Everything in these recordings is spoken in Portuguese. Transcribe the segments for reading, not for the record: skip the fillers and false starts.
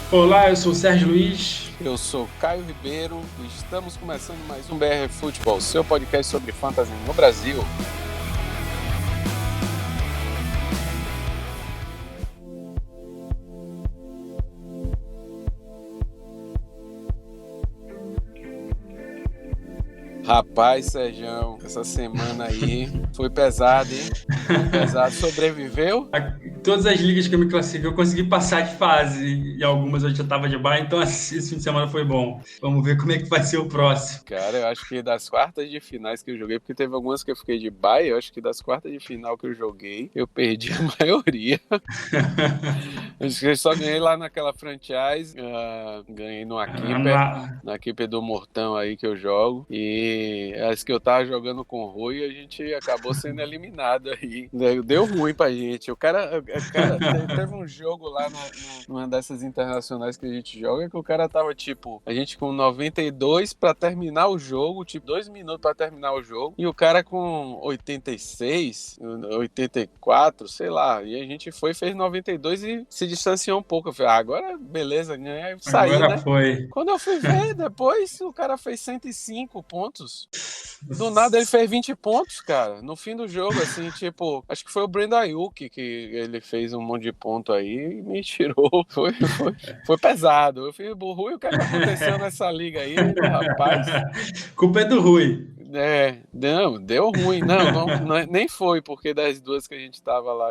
Olá, eu sou o Sérgio Luiz. Eu sou Caio Ribeiro e estamos começando mais um BR Futebol, seu podcast sobre fantasy no Brasil. Rapaz, Sérgio, essa semana aí foi pesada, hein? Foi pesado. Sobreviveu? Todas as ligas que eu me classifiquei, eu consegui passar de fase. E algumas eu já estava de bye, então esse fim de semana foi bom. Vamos ver como é que vai ser o próximo. Cara, eu acho que das quartas de finais que eu joguei, porque teve algumas que eu fiquei de bye, eu acho que das quartas de final que eu joguei, eu perdi a maioria. Acho que eu só ganhei lá naquela franchise, ganhei na Keeper do Mortão aí que eu jogo. E as que eu tava jogando com o Rui, a gente acabou sendo eliminado aí. Deu ruim pra gente. Teve um jogo lá numa dessas internacionais que a gente joga, que o cara tava tipo, a gente com 92 pra terminar o jogo, tipo 2 minutos pra terminar o jogo, e o cara com 86, 84, sei lá, e a gente fez 92 e se distanciou um pouco. Eu falei, agora beleza, ganhei, aí saí, Agora né? foi. Quando eu fui ver, depois o cara fez 105 pontos. Do nada ele fez 20 pontos, cara. No fim do jogo, assim, tipo, acho que foi o Brandon Ayuk que ele fez um monte de ponto aí e me tirou. Foi pesado. Eu falei, Rui, o que é que aconteceu nessa liga aí, rapaz? Culpa é do Rui. Não, deu ruim. Nem foi, porque das duas que a gente tava lá,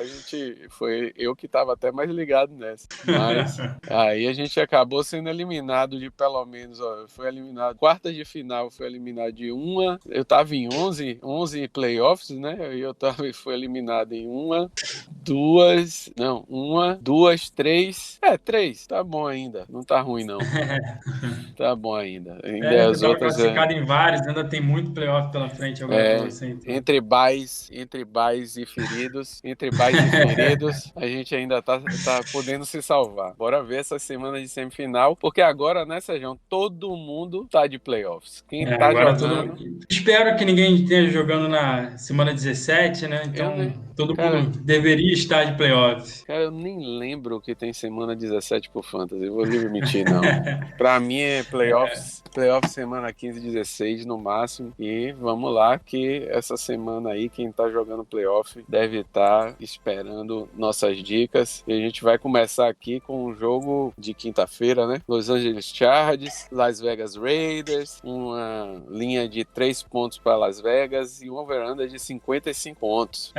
foi eu que tava até mais ligado nessa. Mas aí a gente acabou sendo eliminado de pelo menos, ó, foi eliminado, quartas de final foi eliminado de uma, eu tava em 11 playoffs, né? E fui eliminado em três, tá bom ainda, não tá ruim não. Tá bom ainda. Ainda Você as estava outras classificado em vários, ainda tem muito playoff pela frente agora para você, então. entre buys e feridos, a gente ainda tá podendo se salvar. Bora ver essa semana de semifinal, porque agora, né, Sérgio, todo mundo tá de playoffs. Quem tá Agora todo. jogando, Espero que ninguém esteja jogando na semana 17, né? eu Então nem, todo mundo cara, deveria estar de playoff. eu nem lembro que tem semana 17 por Fantasy, eu vou lhe mentir, não. Pra mim é playoffs semana 15 e 16 no máximo. E vamos lá, que essa semana aí, quem tá jogando playoff deve estar esperando nossas dicas. E a gente vai começar aqui com um jogo de quinta-feira, né? Los Angeles Chargers, Las Vegas Raiders, uma linha de 3 pontos para Las Vegas e um over-under de 55 pontos.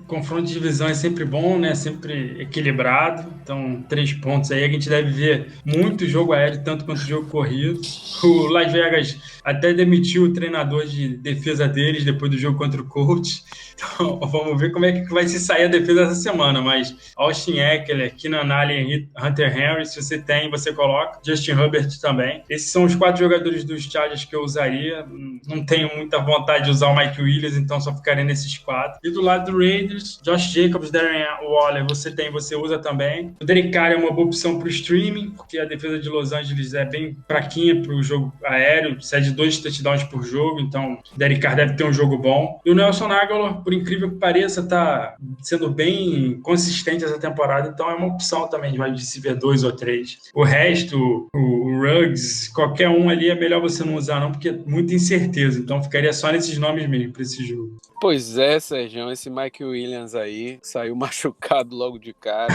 Confronto de divisão é sempre bom, né? Sempre equilibrado. Então, 3 pontos aí. A gente deve ver muito jogo aéreo, tanto quanto jogo corrido. O Las Vegas até demitiu o treinador de defesa deles depois do jogo contra o Colts. Então, vamos ver como é que vai se sair a defesa essa semana. Mas Austin Ekeler, Keenan Allen e Hunter Henry, se você tem, você coloca. Justin Herbert também. Esses são os 4 jogadores dos Chargers que eu usaria. Não tenho muita vontade de usar o Mike Williams, então só ficaria nesses 4. E do lado do Raiders, Josh Jacobs, Darren Waller, você usa também. O Derek Carr é uma boa opção para o streaming, porque a defesa de Los Angeles é bem fraquinha para o jogo aéreo, cede 2 touchdowns por jogo, então o Derek Carr deve ter um jogo bom. E o Nelson Agholor, por incrível que pareça, está sendo bem consistente essa temporada, então é uma opção também de se ver 2 ou 3. O resto, o Ruggs, qualquer um ali é melhor você não usar não, porque é muita incerteza, então ficaria só nesses nomes mesmo para esse jogo. Pois é, Sérgio, esse Mike Williams aí saiu machucado logo de cara,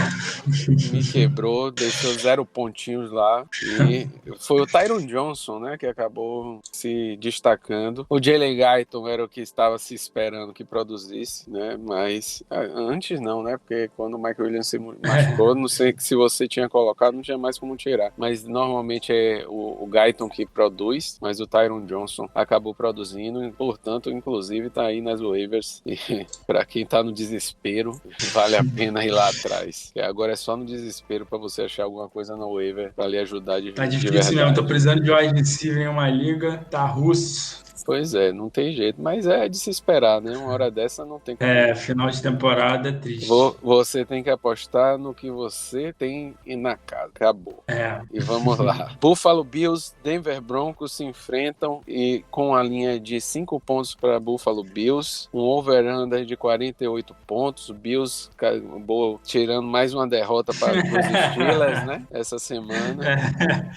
me quebrou, deixou 0 pontinhos lá, e foi o Tyron Johnson, né, que acabou se destacando. O Jalen Guyton era o que estava se esperando que produzisse, né, mas antes não, né, porque quando o Mike Williams se machucou, não sei se você tinha colocado, não tinha mais como tirar, mas normalmente é o Guyton que produz, mas o Tyron Johnson acabou produzindo, e, portanto, inclusive tá aí nas waivers, e para quem tá no desespero, vale a pena ir lá atrás, que agora é só no desespero para você achar alguma coisa no waiver para lhe ajudar de Tá de difícil mesmo, tô verdade. precisando de wide receiver em uma liga, tá russo. Pois é, não tem jeito, mas é de se esperar, né? Uma hora dessa não tem como. Final de temporada é triste. Você tem que apostar no que você tem na casa. Acabou. E vamos lá. Buffalo Bills, Denver Broncos se enfrentam e com a linha de 5 pontos para Buffalo Bills, um over-under de 48 pontos. O Bills tirando mais uma derrota para os Steelers, né? Essa semana.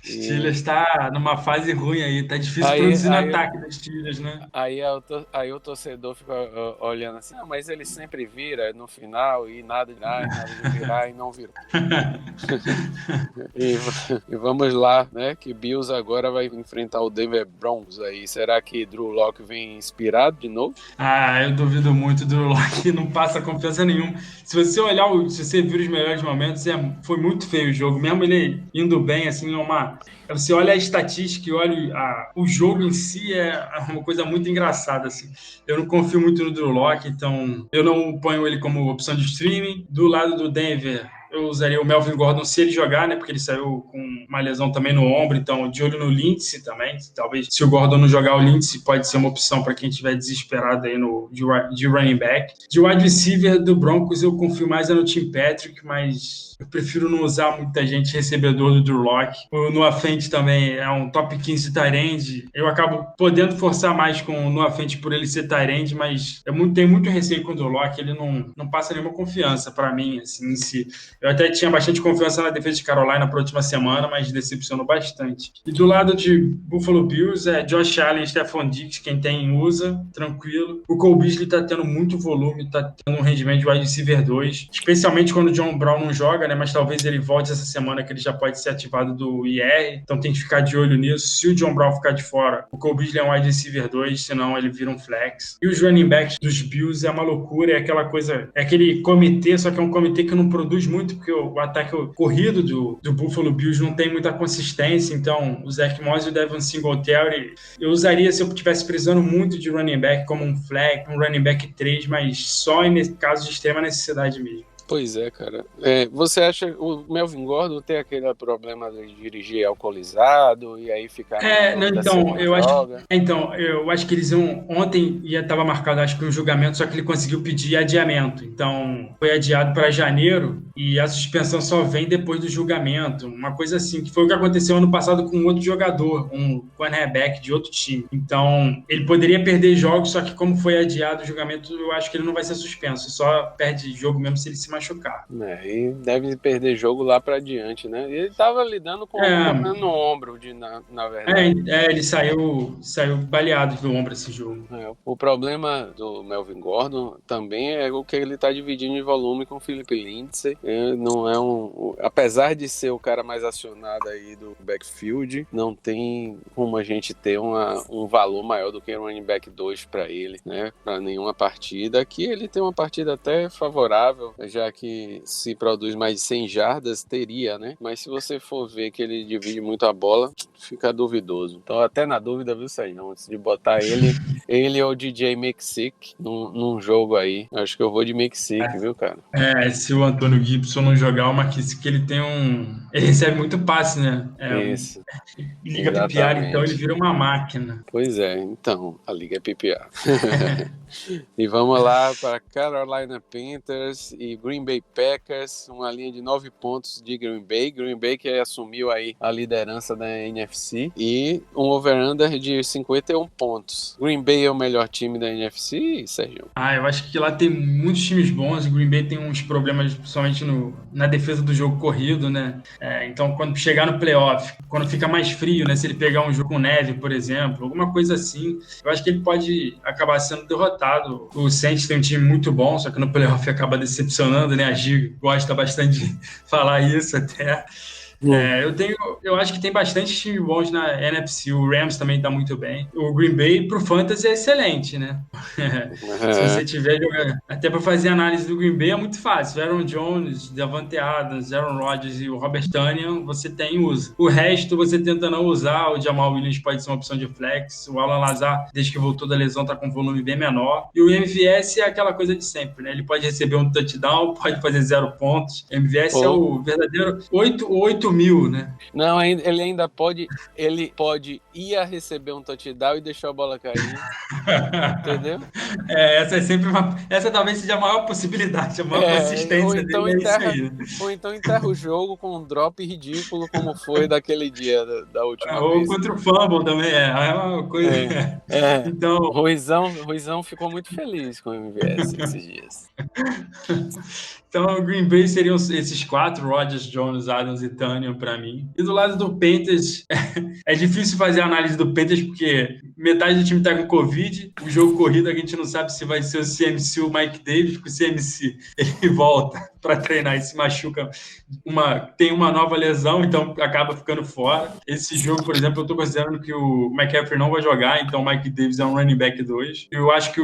Steelers está numa fase ruim aí, tá difícil produzir no ataque das Steelers, né? Aí o torcedor fica olhando assim, mas ele sempre vira no final e nada de virar e não virou. e vamos lá, né? Que Bills agora vai enfrentar o Denver Broncos aí. Será que Drew Lock vem inspirado de novo? Eu duvido muito. Drew Lock não passa confiança nenhuma. Se você olhar, se você vir os melhores momentos, foi muito feio o jogo. Mesmo ele indo bem, assim, você olha a estatística e olha o jogo em si, é uma coisa muito engraçada, assim. Eu não confio muito no Drew Lock, então eu não ponho ele como opção de streaming. Do lado do Denver, eu usaria o Melvin Gordon se ele jogar, né? Porque ele saiu com uma lesão também no ombro, então de olho no Lindsay também. Talvez se o Gordon não jogar, o Lindsay pode ser uma opção para quem estiver desesperado aí de running back. De wide receiver do Broncos, eu confio mais no Tim Patrick, mas eu prefiro não usar muita gente recebedor do Drew Lock. O Noah Fent também é um top 15 tight end. Eu acabo podendo forçar mais com o Noah Fent por ele ser tight end, mas tenho muito receio com o Drew Lock. Ele não passa nenhuma confiança para mim, assim, em si. Eu até tinha bastante confiança na defesa de Carolina para a última semana, mas decepcionou bastante. E do lado de Buffalo Bills, Josh Allen e Stephon Diggs, quem tem usa, tranquilo. O Cole Beasley está tendo muito volume, está tendo um rendimento de wide receiver 2, especialmente quando o John Brown não joga, né? Mas talvez ele volte essa semana, que ele já pode ser ativado do IR, então tem que ficar de olho nisso. Se o John Brown ficar de fora, o Cole Beasley é um wide receiver 2, senão ele vira um flex. E os running backs dos Bills é uma loucura, é aquela coisa, é aquele comitê, só que é um comitê que não produz muito, porque o ataque corrido do Buffalo Bills não tem muita consistência, então o Zach Moss e o Devin Singletary eu usaria se eu estivesse precisando muito de running back como um flex, um running back 3, mas só em caso de extrema necessidade mesmo. Pois é, cara. Você acha o Melvin Gordon tem aquele problema de dirigir alcoolizado e aí ficar eu acho que eles ontem estava marcado, acho que um julgamento, só que ele conseguiu pedir adiamento. Então, foi adiado para janeiro e a suspensão só vem depois do julgamento. Uma coisa assim, que foi o que aconteceu ano passado com outro jogador, um cornerback de outro time. Então, ele poderia perder jogos, só que como foi adiado o julgamento, eu acho que ele não vai ser suspenso. Só perde jogo mesmo se ele se machucar. E deve perder jogo lá pra diante, né? Ele tava lidando com um problema no ombro, na verdade. Ele saiu baleado do ombro esse jogo. O problema do Melvin Gordon também é o que ele tá dividindo de volume com o Philip Lindsay. Não é apesar de ser o cara mais acionado aí do backfield, não tem como a gente ter um valor maior do que um running back 2 para ele, né? Para nenhuma partida. Aqui ele tem uma partida até favorável, já que se produz mais de 100 jardas, teria, né? Mas se você for ver que ele divide muito a bola, fica duvidoso. Então, até na dúvida, viu, Sérgio? Antes de botar ele ou o DJ McSick num jogo aí. Acho que eu vou de McSick, viu, cara? Se o Antônio Gibson não jogar o McSick, ele tem ele recebe muito passe, né? Isso. Liga PPR, então ele vira uma máquina. Pois é, então, a liga é PPR. E vamos lá para Carolina Panthers e Green Bay Packers, uma linha de 9 pontos de Green Bay que assumiu aí a liderança da NFC, e um over-under de 51 pontos. Green Bay é o melhor time da NFC, Sérgio? Eu acho que lá tem muitos times bons. O Green Bay tem uns problemas, principalmente na defesa do jogo corrido, né? Então, quando chegar no playoff, quando fica mais frio, né? Se ele pegar um jogo com neve, por exemplo, alguma coisa assim, eu acho que ele pode acabar sendo derrotado. O Saints tem um time muito bom, só que no playoff acaba decepcionando, né? A Gi gosta bastante de falar isso até. Eu acho que tem bastante times bons na NFC. O Rams também tá muito bem. O Green Bay pro Fantasy é excelente, né? Se você tiver jogando, até para fazer análise do Green Bay é muito fácil. Aaron Jones, Davante Adams, Aaron Rodgers e o Robert Tonyan, você usa. O resto você tenta não usar. O Jamal Williams pode ser uma opção de flex. O Alan Lazar, desde que voltou da lesão, tá com um volume bem menor. E o MVS é aquela coisa de sempre, né? Ele pode receber um touchdown, pode fazer 0 pontos. MVS é o verdadeiro 8 8.000, né? Não, ele pode ir a receber um touchdown e deixar a bola cair, entendeu? Essa talvez seja a maior possibilidade, a maior consistência dele é isso aí. Ou então enterra o jogo com um drop ridículo, como foi daquele dia da última Ou vez. contra o Fumble também, é uma coisa. Então, O Ruizão ficou muito feliz com o MVS esses dias. Então, o Green Bay seriam esses 4, Rodgers, Jones, Adams e Tannehill para mim. E do lado do Panthers, é difícil fazer a análise do Panthers porque metade do time tá com Covid, o jogo corrido a gente não sabe se vai ser o CMC ou o Mike Davis, porque o CMC ele volta para treinar e se machuca, tem uma nova lesão, então acaba ficando fora. Esse jogo, por exemplo, eu estou considerando que o McCaffrey não vai jogar, então o Mike Davis é um running back 2. Eu acho que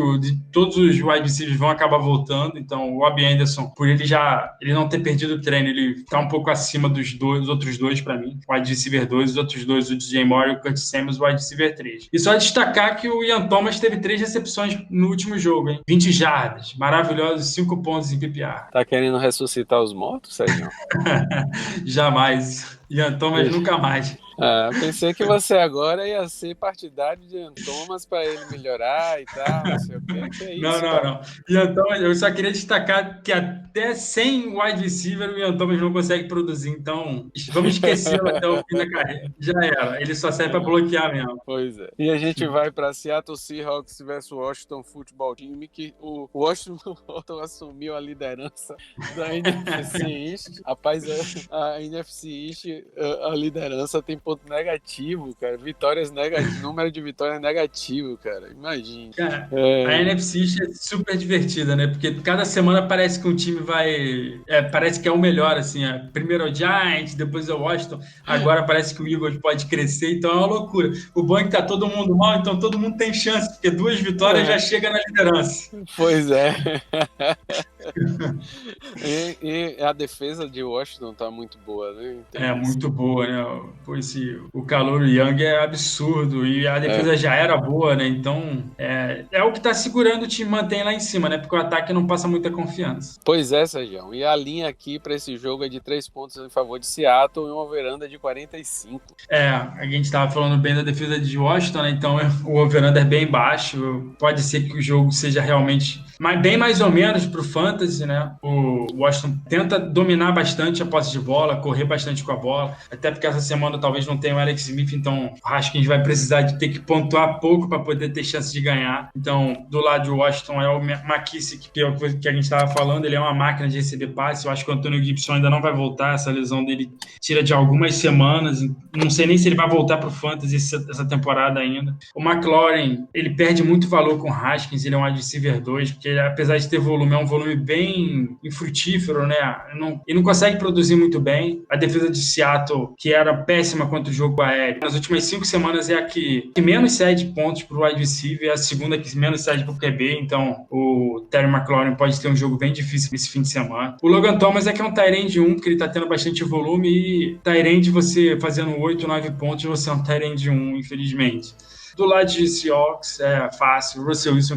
todos os wide receivers vão acabar voltando, então o Robbie Anderson, por ele não ter perdido o treino, ele está um pouco acima dos outros dois para mim, o wide receiver 2, os outros dois, o DJ Moore e o Curtis Samuels, o wide receiver 3. E só destacar que o Ian Thomas teve 3 recepções no último jogo, hein? 20 jardas, maravilhosos, 5 pontos em PPR. Tá querendo ressuscitar os mortos, Sérgio? Jamais. Ian Thomas nunca mais. Pensei que você agora ia ser partidário de Ian Thomas para ele melhorar e tal, não sei o quê. Que é isso, não. Ian Thomas, eu só queria destacar que até sem wide receiver o Ian Thomas não consegue produzir, então vamos esquecê-lo até o fim da carreira. Já era, ele só serve para bloquear mesmo. Pois é. E a gente vai para Seattle Seahawks versus Washington Football Team, que o Washington assumiu a liderança da NFC East. Rapaz, a NFC East, a liderança tem ponto negativo, cara. Vitórias negativas, número de vitórias negativo, cara. Imagine. Cara, a NFC East é super divertida, né? Porque cada semana parece que um time vai... parece que é o melhor, assim. Primeiro é o Giants, depois é o Washington. Agora parece que o Eagles pode crescer, então é uma loucura. O bom é que tá todo mundo mal, então todo mundo tem chance, porque 2 vitórias já chega na liderança. Pois é. E a defesa de Washington tá muito boa, né? Muito boa, né? O calor Young é absurdo e a defesa já era boa, né? Então é o que tá segurando o time manter lá em cima, né? Porque o ataque não passa muita confiança. Pois é, Sérgio. E a linha aqui para esse jogo é de 3 pontos em favor de Seattle e uma over-under de 45. A gente tava falando bem da defesa de Washington, né? Então o over-under é bem baixo. Pode ser que o jogo seja realmente bem mais ou menos pro fantasy, né? O Washington tenta dominar bastante a posse de bola, correr bastante com a bola, até porque essa semana talvez não tenha o Alex Smith, então acho que a gente vai precisar de ter que pontuar pouco para poder ter chance de ganhar. Então, do lado de Washington é o McKissick, que é o que a gente estava falando, ele é uma máquina de receber passe. Eu acho que o Antonio Gibson ainda não vai voltar, essa lesão dele tira de algumas semanas, não sei nem se ele vai voltar para o Fantasy essa temporada ainda. O McLaurin, ele perde muito valor com o Haskins, ele é um wide receiver 2, porque ele, apesar de ter volume, é um volume bem infrutífero, né? Ele não consegue produzir muito bem. A defesa de Seattle, que era péssima contra o jogo aéreo, nas últimas 5 semanas é a que menos cede pontos para o wide receiver, é a segunda que menos cede para o QB, então o Terry McLaurin pode ter um jogo bem difícil esse fim de semana. O Logan Thomas é que é um tight end 1, porque ele está tendo bastante volume, e tight end você fazendo 8, 9 pontos, você é um tight end 1, infelizmente. Do lado de Seahawks é fácil. Russell Wilson,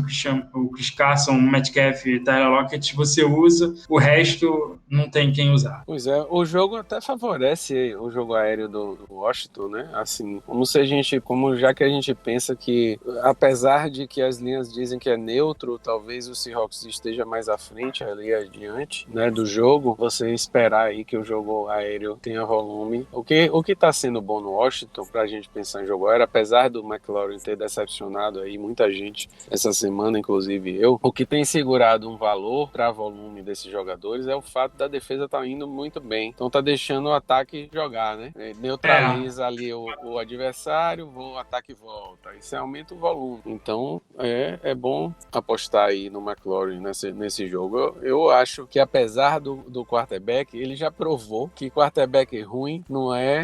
o Chris Carson, o Metcalf, Tyler Lockett, você usa. O resto não tem quem usar. Pois é, o jogo até favorece o jogo aéreo do Washington, né? Assim, já que a gente pensa que, apesar de que as linhas dizem que é neutro, talvez o Seahawks esteja mais à frente, ali adiante, né, do jogo, você esperar aí que o jogo aéreo tenha volume. O que tá sendo bom no Washington pra gente pensar em jogo aéreo, apesar do McLaurin ter decepcionado aí muita gente essa semana, inclusive eu, o que tem segurado um valor para volume desses jogadores é o fato da defesa estar indo muito bem, então tá deixando o ataque jogar, né? Neutraliza ali o adversário, o ataque volta, isso aumenta o volume, então é bom apostar aí no McLaurin nesse jogo. Eu acho que apesar do quarterback, ele já provou que quarterback ruim não é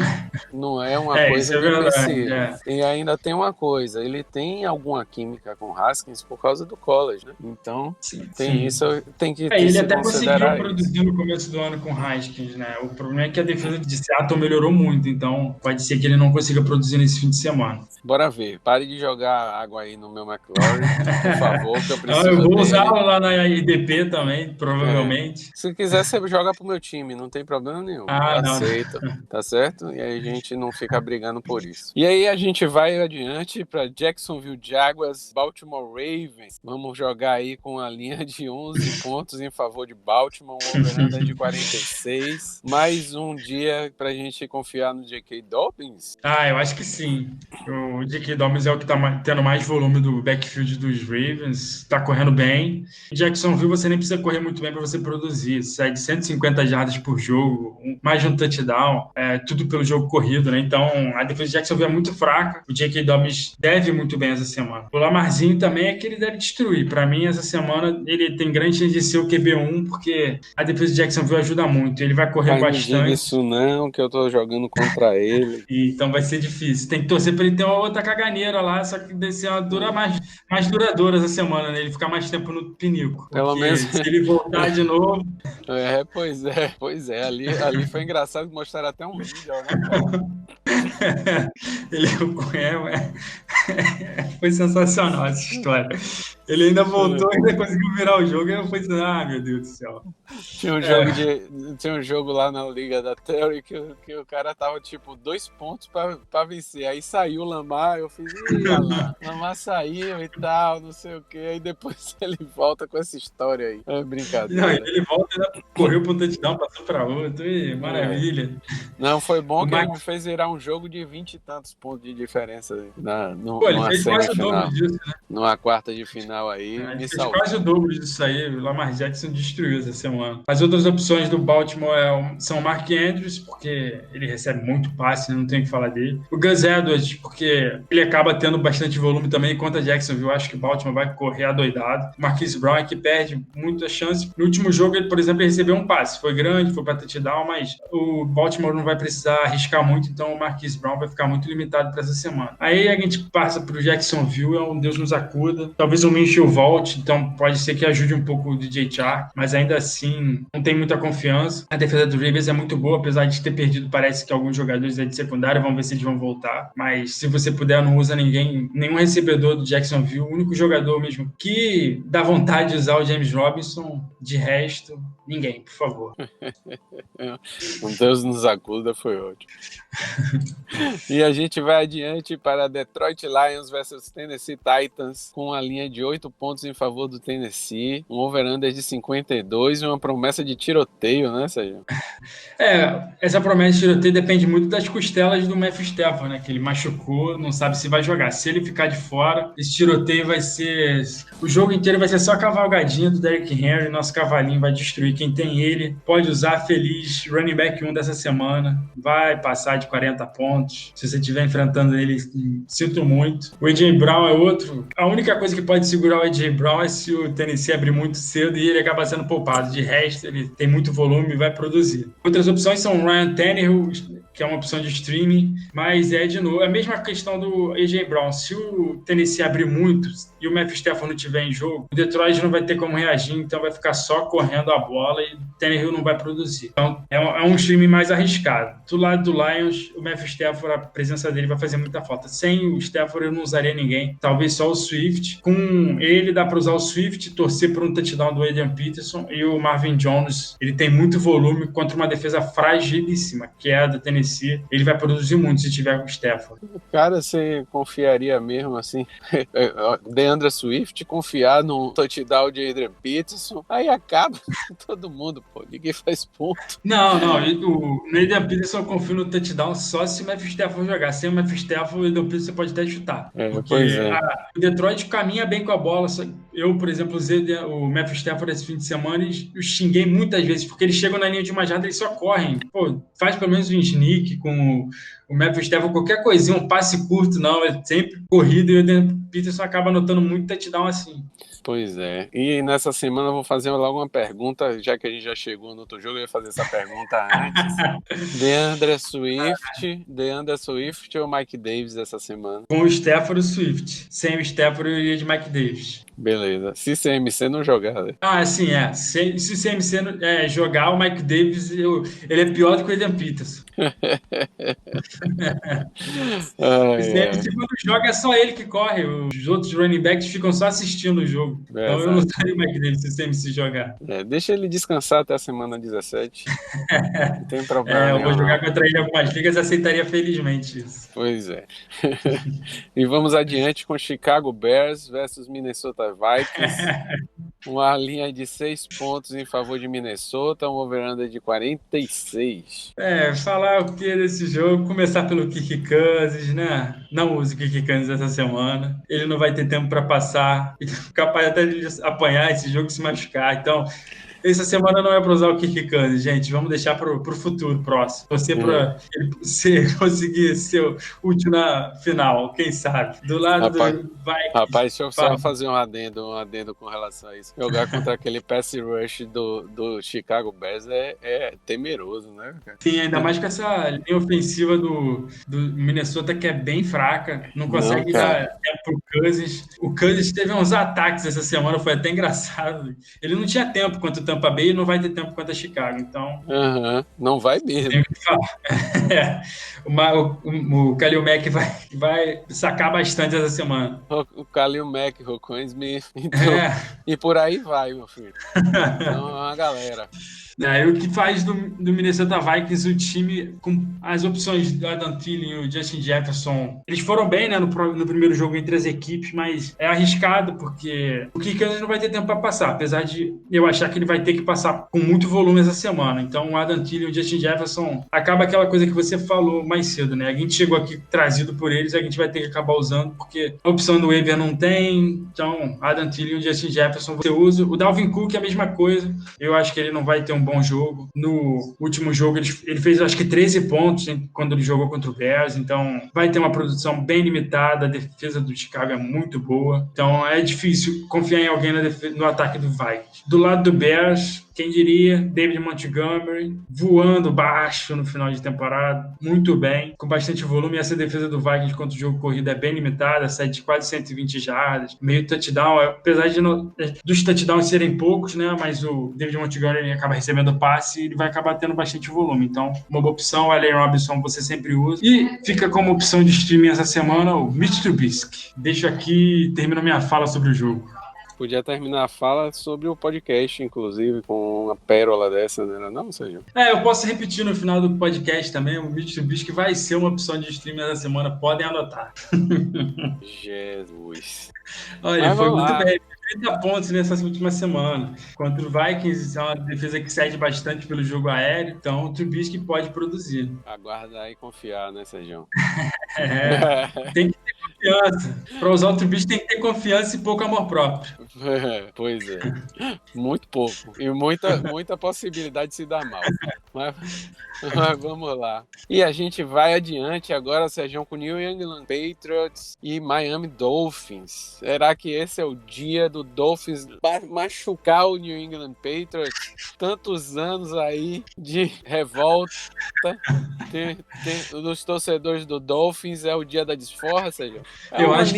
uma coisa de imbecil. E ainda tem uma coisa, coisa, ele tem alguma química com o Haskins por causa do college, né? Então, tem isso, tem que Ele se até conseguiu considerar isso. produzir no começo do ano com o Haskins, né? O problema é que a defesa de Seattle melhorou muito, então pode ser que ele não consiga produzir nesse fim de semana. Bora ver. Pare de jogar água aí no meu McLaurin, por favor, que eu preciso Eu vou dele. usá-lo lá na IDP também, provavelmente. Se quiser, você joga pro meu time, não tem problema nenhum. Eu Não. aceito, tá certo? E aí a gente não fica brigando por isso. E aí a gente vai adiante para Jacksonville Jaguars, Baltimore Ravens. Vamos jogar aí com a linha de 11 pontos em favor de Baltimore, um over-under de 46. Mais um dia pra gente confiar no J.K. Dobbins? Eu acho que sim. O J.K. Dobbins é o que tá tendo mais volume do backfield dos Ravens, tá correndo bem. Em Jacksonville você nem precisa correr muito bem para você produzir. Sai de 150 jardas por jogo, mais de um touchdown, tudo pelo jogo corrido, né? Então a defesa de Jacksonville é muito fraca. O J.K. Dobbins deve muito bem essa semana. O Lamarzinho também é que ele deve destruir. Para mim, essa semana ele tem grande chance de ser o QB1, porque a defesa de Jacksonville ajuda muito. Ele vai correr Não diga bastante. isso não, que eu tô jogando contra ele. Então vai ser difícil. Tem que torcer para ele ter uma outra caganeira lá, só que desse uma dura mais duradoura essa semana, né? Ele ficar mais tempo no pinico. Pelo menos. Se ele voltar de novo. Pois é. Ali foi engraçado mostrar até um vídeo, né, cara? Foi sensacional essa história. Ele ainda voltou e ainda conseguiu virar o jogo. E eu falei assim, meu Deus do céu. Tinha um jogo lá na Liga da Terry que o cara tava tipo 2 pontos pra vencer. Aí saiu o Lamar, eu fiz, Lamar saiu e tal, não sei o que. Aí depois ele volta com essa história aí. É brincadeira. Não, ele volta, ainda correu pro touchdown, passou pra outro. E maravilha. Não, foi bom que ele me fez virar um jogo de 20 e tantos pontos de diferença ele fez quase o dobro disso, né? Numa quarta de final aí. Ele fez quase o dobro disso aí. O Lamar Jackson destruiu essa semana. As outras opções do Baltimore são o Mark Andrews, porque ele recebe muito passe, não tem o que falar dele. O Gus Edwards, porque ele acaba tendo bastante volume também contra Jacksonville. Eu acho que o Baltimore vai correr adoidado. O Marquise Brown é que perde muita chance. No último jogo, ele, por exemplo, ele recebeu um passe. Foi grande, foi para touchdown, mas o Baltimore não vai precisar arriscar muito, então o Marquise Brown vai ficar muito limitado para essa semana. Aí a gente passa para o Jacksonville, um Deus nos acuda. Talvez o Minshew volte, então pode ser que ajude um pouco o DJ Chark, mas ainda assim não tem muita confiança. A defesa do Ravens é muito boa, apesar de ter perdido, parece que alguns jogadores aí de secundária, vamos ver se eles vão voltar. Mas se você puder, não usa nenhum recebedor do Jacksonville. O único jogador mesmo que dá vontade de usar o James Robinson, de resto, ninguém, por favor. Um Deus nos acuda, foi ótimo. E a gente vai adiante para Detroit Lions versus Tennessee Titans, com a linha de 8 pontos em favor do Tennessee, um over-under de 52 e uma promessa de tiroteio, né, Sérgio? Essa promessa de tiroteio depende muito das costelas do Matthew Stafford, né, que ele machucou, não sabe se vai jogar. Se ele ficar de fora, esse tiroteio vai ser... O jogo inteiro vai ser só a cavalgadinha do Derrick Henry, nosso cavalinho vai destruir quem tem ele, pode usar feliz, running back 1 dessa semana, vai passar de 40 pontos. Se você estiver enfrentando ele, sinto muito. O A.J. Brown é outro. A única coisa que pode segurar o A.J. Brown é se o Tennessee abrir muito cedo e ele acaba sendo poupado. De resto, ele tem muito volume e vai produzir. Outras opções são o Ryan Tannehill, que é uma opção de streaming, mas de novo, a mesma questão do A.J. Brown. Se o Tennessee abrir muito e o Matthew Stafford não estiver em jogo, o Detroit não vai ter como reagir, então vai ficar só correndo a bola e o Tannehill não vai produzir. Então, é um streaming mais arriscado. Do lado do Lions, o Matthew Stafford, a presença dele vai fazer muita falta. Sem o Stafford, eu não usaria ninguém. Talvez só o Swift. Com ele, dá para usar o Swift, torcer por um touchdown do Adrian Peterson, e o Marvin Jones, ele tem muito volume contra uma defesa fragilíssima, que é a do Tennessee. Ele vai produzir muito se tiver com o Stafford. Cara, você confiaria mesmo assim? DeAndre Swift confiar no touchdown de Adrian Peterson, aí acaba todo mundo, pô. Ninguém faz ponto. Não. No Adrian Peterson eu confio no touchdown só se o Matthew Stafford jogar. Sem o Matthew Stafford, o Adrian Peterson pode até chutar. O Detroit caminha bem com a bola. Eu, por exemplo, usei o Matthew Stafford esse fim de semana e eu xinguei muitas vezes, porque eles chegam na linha de uma jarda e eles só correm. Pô, faz pelo menos um sneak com o o Matthew Stafford, qualquer coisinha, um passe curto, não, é sempre corrido e o Adrian Peterson acaba anotando muito touchdown assim. Pois é. E nessa semana eu vou fazer logo uma pergunta, já que a gente já chegou no outro jogo, eu ia fazer essa pergunta antes. DeAndre Swift ou Mike Davis essa semana? Com o Stafford e o Swift. Sem o Stafford, eu iria de Mike Davis. Beleza. Se CMC não jogar, né? Sim, é. Se o CMC jogar, o Mike Davis, ele é pior do que o Adrian Peterson. O CMC, quando joga, é só ele que corre. Os outros running backs ficam só assistindo o jogo. Então eu não estaria o Mike Davis se o CMC jogar. Deixa ele descansar até a semana 17. Não tem problema. Eu vou jogar contra ele em algumas ligas e aceitaria felizmente isso. Pois é. E vamos adiante com Chicago Bears versus Minnesota Vikings. Uma linha de 6 pontos em favor de Minnesota, um over-under de 46. Falar o que desse jogo, começar pelo Kirk Cousins, né? Não use o Kirk Cousins essa semana. Ele não vai ter tempo para passar. Capaz até de apanhar esse jogo e se machucar. Então, essa semana não é para usar o Kirk Cousins, gente. Vamos deixar para o futuro próximo. Você para ele conseguir ser útil na final, quem sabe? Do lado do Vikings. Rapaz, deixa eu só fazer um adendo com relação a isso. Jogar contra aquele pass rush do Chicago Bears é temeroso, né, cara? Sim, ainda mais com essa linha ofensiva do Minnesota, que é bem fraca. Não consegue dar tempo pro Cousins. O Cousins teve uns ataques essa semana, foi até engraçado. Ele não tinha tempo quanto o Tampa Bay e não vai ter tempo quanto a Chicago, então... Não vai mesmo. O Khalil Mack vai sacar bastante essa semana. O Khalil Mack, o Roquan Smith, então, e por aí vai, meu filho. Então, é uma galera. O que faz do Minnesota Vikings o time com as opções do Adam Thielen e o Justin Jefferson. Eles foram bem, né, no primeiro jogo entre as equipes, mas é arriscado porque o Kirk Cousins não vai ter tempo para passar, apesar de eu achar que ele vai ter que passar com muito volume essa semana. Então o Adam Thielen e o Justin Jefferson acaba aquela coisa que você falou mais cedo, né? A gente chegou aqui trazido por eles, a gente vai ter que acabar usando porque a opção do waiver não tem. Então Adam Thielen e o Justin Jefferson você usa. O Dalvin Cook é a mesma coisa. Eu acho que ele não vai ter um bom jogo. No último jogo ele fez acho que 13 pontos quando ele jogou contra o Bears, então vai ter uma produção bem limitada, a defesa do Chicago é muito boa, então é difícil confiar em alguém no ataque do Vikings. Do lado do Bears, quem diria, David Montgomery voando baixo no final de temporada, muito bem, com bastante volume. Essa defesa do Vikings contra o jogo corrido é bem limitada, sai de quase 120 jardas, meio touchdown, apesar dos touchdowns serem poucos, né, mas o David Montgomery acaba recebendo passe e ele vai acabar tendo bastante volume. Então, uma boa opção, o Allen Robinson você sempre usa. E fica como opção de streaming essa semana o Mitch Trubisky. Deixo aqui e termino minha fala sobre o jogo. Podia terminar a fala sobre o podcast, inclusive, com uma pérola dessa, né? Não, Sérgio? Eu posso repetir no final do podcast também. O Mitch Trubisky vai ser uma opção de streaming essa semana. Podem anotar. Jesus. Olha, ele foi muito bem. 30 pontos nessa última semana. Contra o Vikings, é uma defesa que cede bastante pelo jogo aéreo, então o Trubisky pode produzir. Aguardar e confiar, né, Sérgio? Tem que ter confiança. Para usar o Trubisky tem que ter confiança e pouco amor próprio. Pois é. Muito pouco. E muita possibilidade de se dar mal. Mas vamos lá. E a gente vai adiante agora, Sérgio, com New England Patriots e Miami Dolphins. Será que esse é o dia do Dolphins machucar o New England Patriots? Tantos anos aí de revolta dos torcedores do Dolphins, é o dia da desforra, Sérgio? Eu acho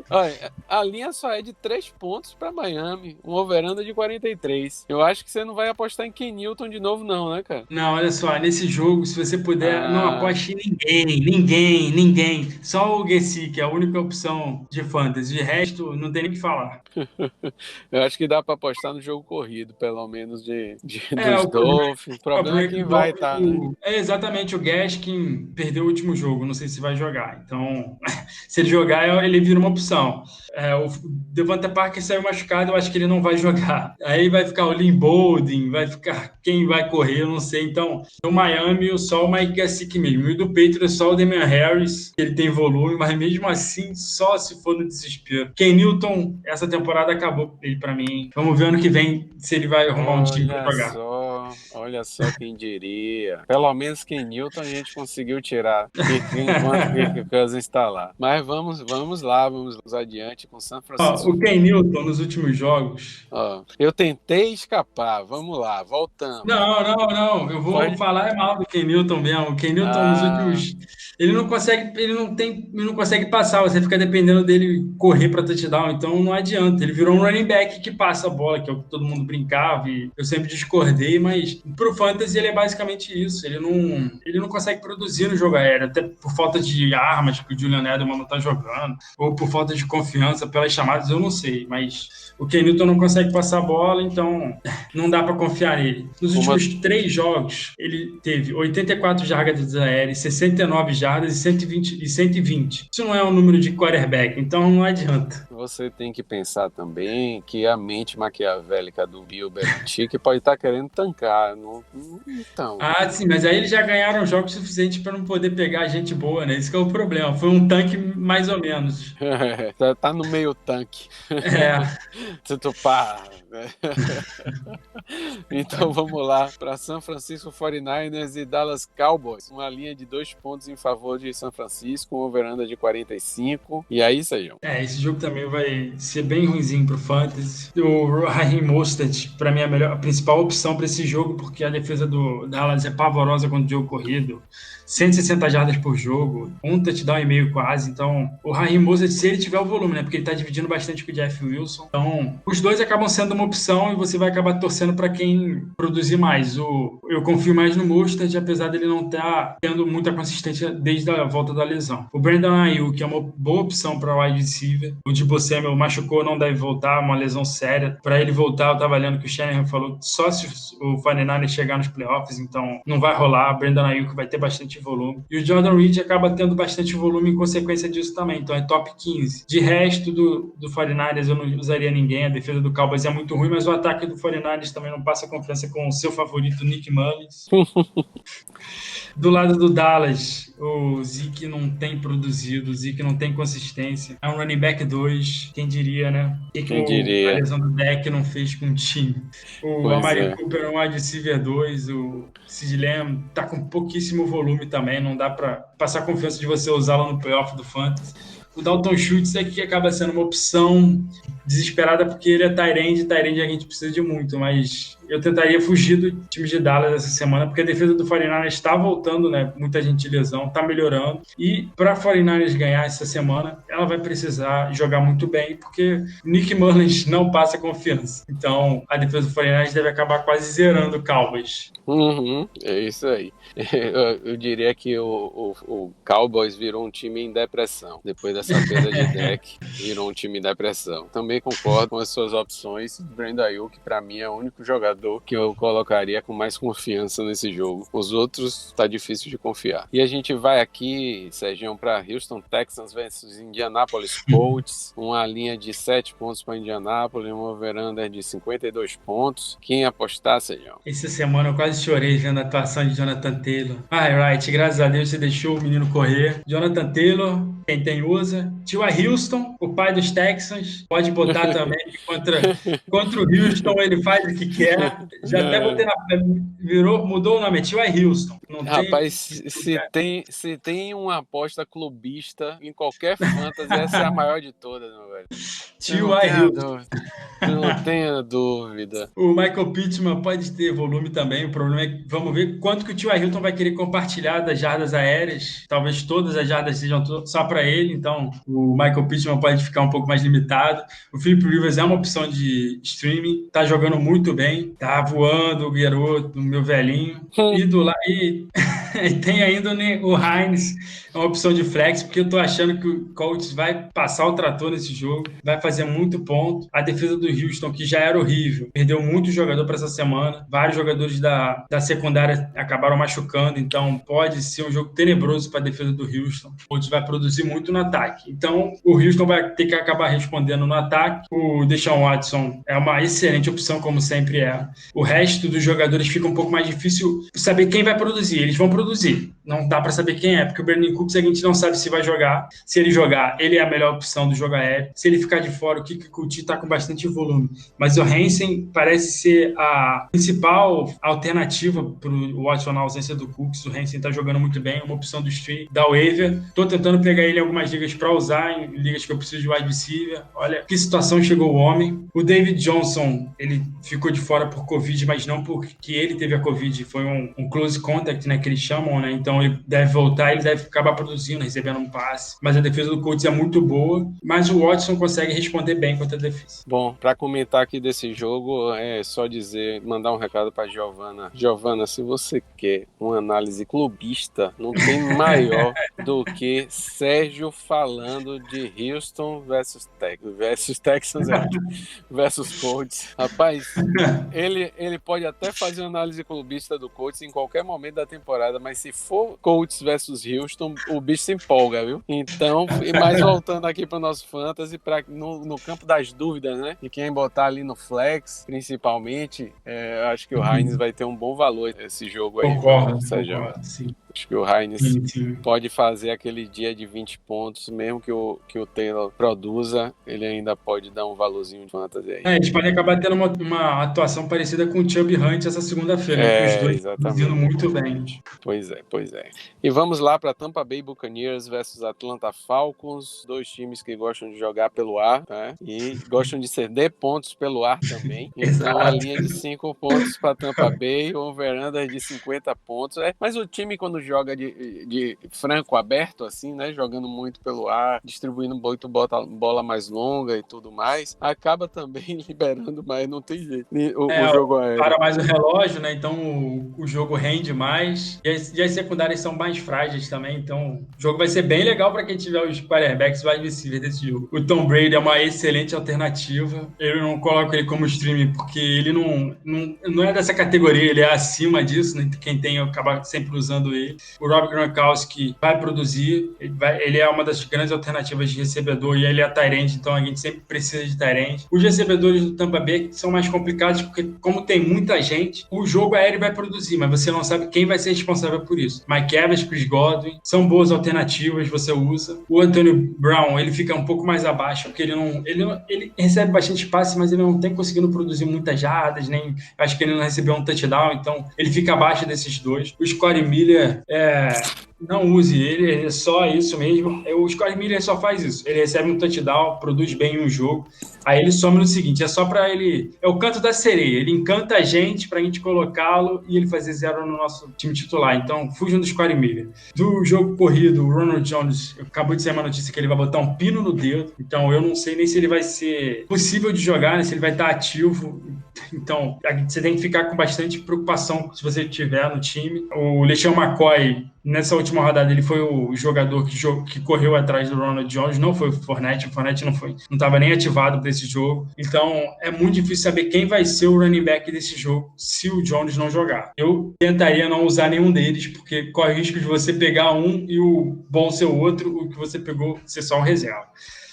Olha, a linha só é de 3 pontos para Miami, um over-under de 43. Eu acho que você não vai apostar em Ken Newton de novo não, né, cara? Não, olha só, nesse jogo, se você puder, não aposte em ninguém. Só o Gesicki, que é a única opção de fantasy. De resto, não tem nem o que falar. Eu acho que dá para apostar no jogo corrido, pelo menos dos Dolphins. O problema é quem vai estar, né? Exatamente, o Gaskin perdeu o último jogo, não sei se vai jogar. Então, se ele jogar, ele vira uma opção. O Devonta Parker saiu machucado, eu acho que ele não vai jogar. Aí vai ficar o Lynn Bowden, vai ficar quem vai correr, eu não sei. Então, do Miami, só o Mike Gesicki mesmo. E do Patriots, só o Damian Harris, que ele tem volume, mas mesmo assim, só se for no desespero. Ken Newton, essa temporada acabou ele pra mim. Vamos ver ano que vem se ele vai arrumar um time pra jogar. Olha só quem diria. Pelo menos Ken Newton a gente conseguiu tirar enquanto o Kirk Cousins está lá. Mas vamos lá, vamos adiante com San Francisco. O Ken Newton nos últimos jogos. Eu tentei escapar. Vamos lá, voltamos. Não. Eu vou falar mal do Ken Newton mesmo. O Ken Newton nos últimos. Ele não consegue passar. Você fica dependendo dele correr para touchdown. Então não adianta. Ele virou um running back que passa a bola, que é o que todo mundo brincava. E eu sempre discordei, mas pro Fantasy ele é basicamente isso. Ele não consegue produzir no jogo aéreo, até por falta de armas que o Julian Edelman não tá jogando, ou por falta de confiança pelas chamadas, eu não sei. Mas o Ken Newton não consegue passar a bola, então não dá para confiar nele. Nos últimos 3 jogos, ele teve 84 jardas aéreas, 69 jardas e 120. Isso não é um número de quarterback, então não adianta. Você tem que pensar também que a mente maquiavélica do Bill Belichick pode estar querendo tancar. Então. Sim, mas aí eles já ganharam jogos suficientes para não poder pegar gente boa, né? Esse que é o problema. Foi um tanque mais ou menos. Tá no meio tanque. Então vamos lá para San Francisco 49ers e Dallas Cowboys. Uma linha de 2 pontos em favor de San Francisco, uma over-under de 45. E aí, Sérgio? Esse jogo também vai ser bem ruimzinho pro Fantasy. O Raheem Mostert, para mim, é a principal opção para esse jogo, porque a defesa do Dallas é pavorosa contra o jogo corrido. 160 jardas por jogo, um touchdown e meio quase. Então, o Raheem Mostert, se ele tiver o volume, né? Porque ele tá dividindo bastante com o Jeff Wilson. Então, os dois acabam sendo uma opção e você vai acabar torcendo para quem produzir mais. Eu confio mais no Mostert, apesar dele não estar tendo muita consistência desde a volta da lesão. O Brandon Ayuk, que é uma boa opção para wide receiver. O Deebo Samuel machucou, não deve voltar, uma lesão séria. Para ele voltar, eu tava lendo que o Shanahan falou só se o 49ers chegar nos playoffs, então não vai rolar. O Brandon Ayuk vai ter bastante volume. E o Jordan Reed acaba tendo bastante volume em consequência disso também, então é top 15. De resto do 49ers eu não usaria ninguém, a defesa do Cowboys é muito ruim, mas o ataque do 49ers também não passa confiança com o seu favorito, Nick Mullins. Do lado do Dallas, o Zeke não tem produzido, o Zeke não tem consistência. É um running back 2, quem diria, né? Quem diria? A lesão do deck não fez com o time. O Amari Cooper é um wide receiver 2, o Sid Lamb tá com pouquíssimo volume também, não dá para passar confiança de você usá-lo no playoff do Fantasy. O Dalton Schultz é que acaba sendo uma opção desesperada porque ele é tight end a gente precisa de muito, mas eu tentaria fugir do time de Dallas essa semana, porque a defesa do 49ers está voltando, né? Muita gente de lesão, está melhorando. E para a 49ers ganhar essa semana, ela vai precisar jogar muito bem, porque Nick Mullins não passa confiança. Então, a defesa do 49ers deve acabar quase zerando o Cowboys. É isso aí. Eu diria que o Cowboys virou um time em depressão. Depois dessa perda de deck, virou um time em depressão. Também concordo com as suas opções. Brandon Ayuk, para mim, é o único jogador que eu colocaria com mais confiança nesse jogo. Os outros tá difícil de confiar. E a gente vai aqui, Sérgio, para Houston Texans versus Indianapolis Colts. Uma linha de 7 pontos para Indianapolis, um over-under de 52 pontos. Quem apostar, Sérgio? Essa semana eu quase chorei vendo a atuação de Jonathan Taylor. Right, graças a Deus você deixou o menino correr. Jonathan Taylor, quem tem usa. Tua Houston, o pai dos Texans, pode botar também que contra o Houston ele faz o que quer. Já até botei mudou o nome, Tua Houston. Rapaz, se tem uma aposta clubista em qualquer fantasy, essa é a maior de todas, meu velho. Tua Houston. Não tenha dúvida. O Michael Pittman pode ter volume também. O problema é que vamos ver quanto que o Tua Hilton vai querer compartilhar das jardas aéreas. Talvez todas as jardas sejam só para ele. Então, o Michael Pittman pode ficar um pouco mais limitado. O Philip Rivers é uma opção de streaming. Tá jogando muito bem. Tá voando o garoto, o meu velhinho. E tem ainda o Hines, é uma opção de flex, porque eu tô achando que o Colts vai passar o trator nesse jogo. Vai fazer muito ponto. A defesa do Houston, que já era horrível, perdeu muito jogador para essa semana. Vários jogadores da secundária acabaram machucando, então pode ser um jogo tenebroso para a defesa do Houston. O Colts vai produzir muito no ataque. Então, o Houston vai ter que acabar respondendo no ataque. O Deshaun Watson é uma excelente opção, como sempre é. O resto dos jogadores fica um pouco mais difícil saber quem vai produzir. Eles vão produzir. não dá para saber quem é, porque o Brandon Cooks a gente não sabe se vai jogar. Se ele jogar, ele é a melhor opção do jogo aéreo. Se ele ficar de fora, o Kiko Coutinho está com bastante volume. Mas o Hansen parece ser a principal alternativa para o Watson na ausência do Cooks. O Hansen está jogando muito bem, uma opção do stream, da waiver. Estou tentando pegar ele em algumas ligas para usar, em ligas que eu preciso de wide receiver. Olha que situação chegou o homem. O David Johnson, ele ficou de fora por Covid, mas não porque ele teve a Covid, foi um close contact, né, que eles chamam, né? Então ele deve voltar, ele deve acabar produzindo, recebendo um passe. Mas a defesa do Colts é muito boa, mas o Watson consegue responder bem contra a defesa. Bom, para comentar aqui desse jogo, é só dizer, mandar um recado para Giovana. Giovana, se você quer uma análise clubista, não tem maior do que Sérgio falando de Houston versus Texans versus Colts. Rapaz, ele pode até fazer uma análise clubista do Colts em qualquer momento da temporada, mas se for Colts versus Houston, o bicho se empolga, viu? Então, mas voltando aqui para o nosso fantasy, no campo das dúvidas, né? E quem botar ali no flex, principalmente, acho que o Hines vai ter um bom valor esse jogo aí. Concordo, sim. Acho que o Hines pode fazer aquele dia de 20 pontos, mesmo que o Taylor produza, ele ainda pode dar um valorzinho de fantasy aí. Eles podem acabar tendo uma atuação parecida com o Chubb Hunt essa segunda-feira, com os dois produzindo muito bem. Pois é. E vamos lá para Tampa Bay Buccaneers versus Atlanta Falcons, dois times que gostam de jogar pelo ar, né? E gostam de ceder pontos pelo ar também. Então a linha de 5 pontos para Tampa Bay, over-under de 50 pontos. Mas o time, quando joga de franco aberto, assim, né? Jogando muito pelo ar, distribuindo muito bola mais longa e tudo mais, acaba também liberando mais, não tem jeito. O jogo aéreo. Para mais o relógio, né? Então o jogo rende mais. E as secundárias são mais frágeis também. Então o jogo vai ser bem legal para quem tiver os quarterbacks wide receiver desse jogo. O Tom Brady é uma excelente alternativa. Eu não coloco ele como streaming porque ele não é dessa categoria, ele é acima disso, né? Quem tem acaba sempre usando ele. O Rob Gronkowski vai produzir, ele é uma das grandes alternativas de recebedor e ele é tight end, então a gente sempre precisa de tight end. Os recebedores do Tampa Bay são mais complicados porque, como tem muita gente, o jogo aéreo vai produzir, mas você não sabe quem vai ser responsável por isso. Mike Evans, Chris Godwin, são boas alternativas, você usa. O Antonio Brown, ele fica um pouco mais abaixo, porque ele recebe bastante passe, mas ele não tem conseguindo produzir muitas jardas, nem acho que ele não recebeu um touchdown, então ele fica abaixo desses dois. O Scottie Miller, não use ele, é só isso mesmo. O Scottie Miller só faz isso. Ele recebe um touchdown, produz bem um jogo, aí ele some no seguinte, é só pra ele... É o canto da sereia, ele encanta a gente pra gente colocá-lo e ele fazer 0 no nosso time titular. Então, fujam do Scottie Miller. Do jogo corrido, o Ronald Jones, acabou de sair uma notícia que ele vai botar um pino no dedo, então eu não sei nem se ele vai ser possível de jogar, né, se ele vai estar ativo. Então, você tem que ficar com bastante preocupação se você tiver no time. O LeSean McCoy, nessa última rodada, ele foi o jogador que correu atrás do Ronald Jones, não foi o Fournette não estava nem ativado para esse jogo. Então, é muito difícil saber quem vai ser o running back desse jogo se o Jones não jogar. Eu tentaria não usar nenhum deles, porque corre o risco de você pegar um e o bom ser o outro, o que você pegou ser só um reserva.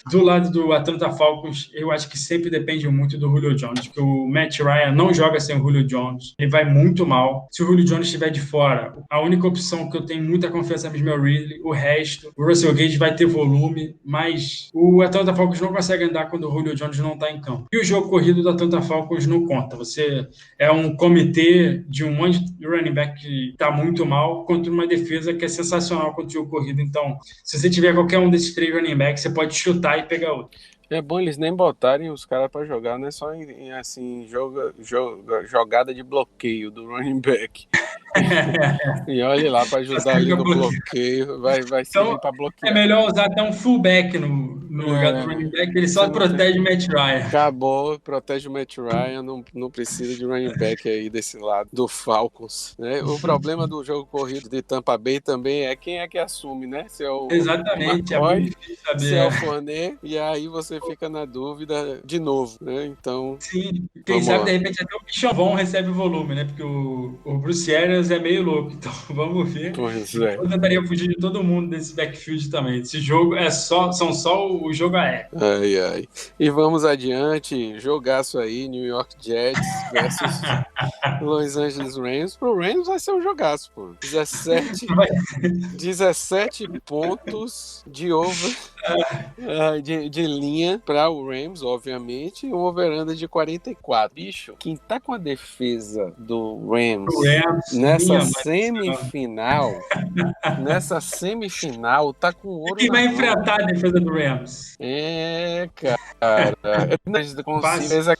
Do lado do Atlanta Falcons, eu acho que sempre depende muito do Julio Jones, porque o Matt Ryan não joga sem o Julio Jones. Ele vai muito mal. Se o Julio Jones estiver de fora, a única opção que eu tenho muita confiança mesmo é o Ridley. O resto, o Russell Gage vai ter volume, mas o Atlanta Falcons não consegue andar quando o Julio Jones não está em campo. E o jogo corrido do Atlanta Falcons não conta. Você é um comitê de um monte de running back que está muito mal contra uma defesa que é sensacional contra o jogo corrido. Então, se você tiver qualquer um desses 3 running backs, você pode chutar e pegar outro. É bom eles nem botarem os caras para jogar, não é só em assim, jogada de bloqueio do running back. E olha lá para ajudar ali no bloqueio, vai servir para bloquear. É melhor usar até um fullback no lugar do running back, ele só protege o Matt Ryan. Acabou, protege o Matt Ryan, não precisa de running back aí desse lado do Falcons, né? O problema do jogo corrido de Tampa Bay também é quem é que assume, né? Se é o Exatamente, McCoy, é muito difícil saber. Se é o Fournette, e aí você fica na dúvida de novo, né? Então... Sim, quem sabe, de repente, até o Bichon recebe volume, né? Porque o Bruce Arians Rams é meio louco, então vamos ver. Pois é. Eu tentaria fugir de todo mundo desse backfield também. Esse jogo são só o jogo aéreo. Ai, ai. E vamos adiante, jogaço aí, New York Jets versus Los Angeles Rams. Pro Rams vai ser um jogaço, pô. 17 pontos de over de linha para o Rams, obviamente, e um over-under de 44. Bicho, quem tá com a defesa do Rams nessa semifinal tá com ouro quem na vai mão. enfrentar a defesa do Rams? Cara.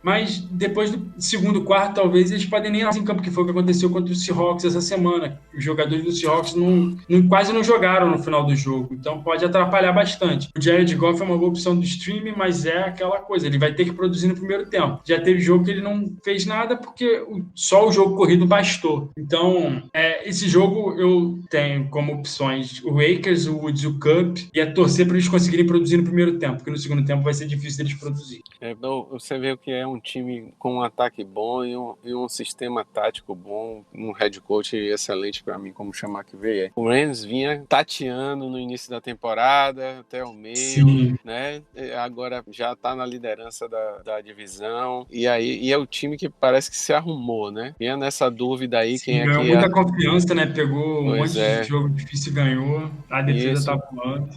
Mas depois do segundo quarto, talvez eles podem nem ir em campo, que foi o que aconteceu contra o Seahawks essa semana. Os jogadores do Seahawks quase não jogaram no final do jogo, então pode atrapalhar bastante. O Jared Goff é uma boa opção do streaming, mas é aquela coisa, ele vai ter que produzir no primeiro tempo. Já teve jogo que ele não fez nada porque só o jogo corrido bastou. Então, esse jogo eu tenho como opções o Akers, o Woods e o Cup, e torcer para eles conseguirem produzir no primeiro tempo, porque no segundo tempo vai ser difícil deles produzir. Você vê que é um time com um ataque bom e um sistema tático bom, um head coach excelente para mim, como chamar que veio. O Rams vinha tateando no início da temporada, até o meio, Sim. né? Agora já está na liderança da divisão, e é o time que parece que se arrumou, né? E é nessa dúvida aí. Sim, ganhou muita confiança, né? Pegou um monte de jogo difícil e ganhou. A defesa tá voando.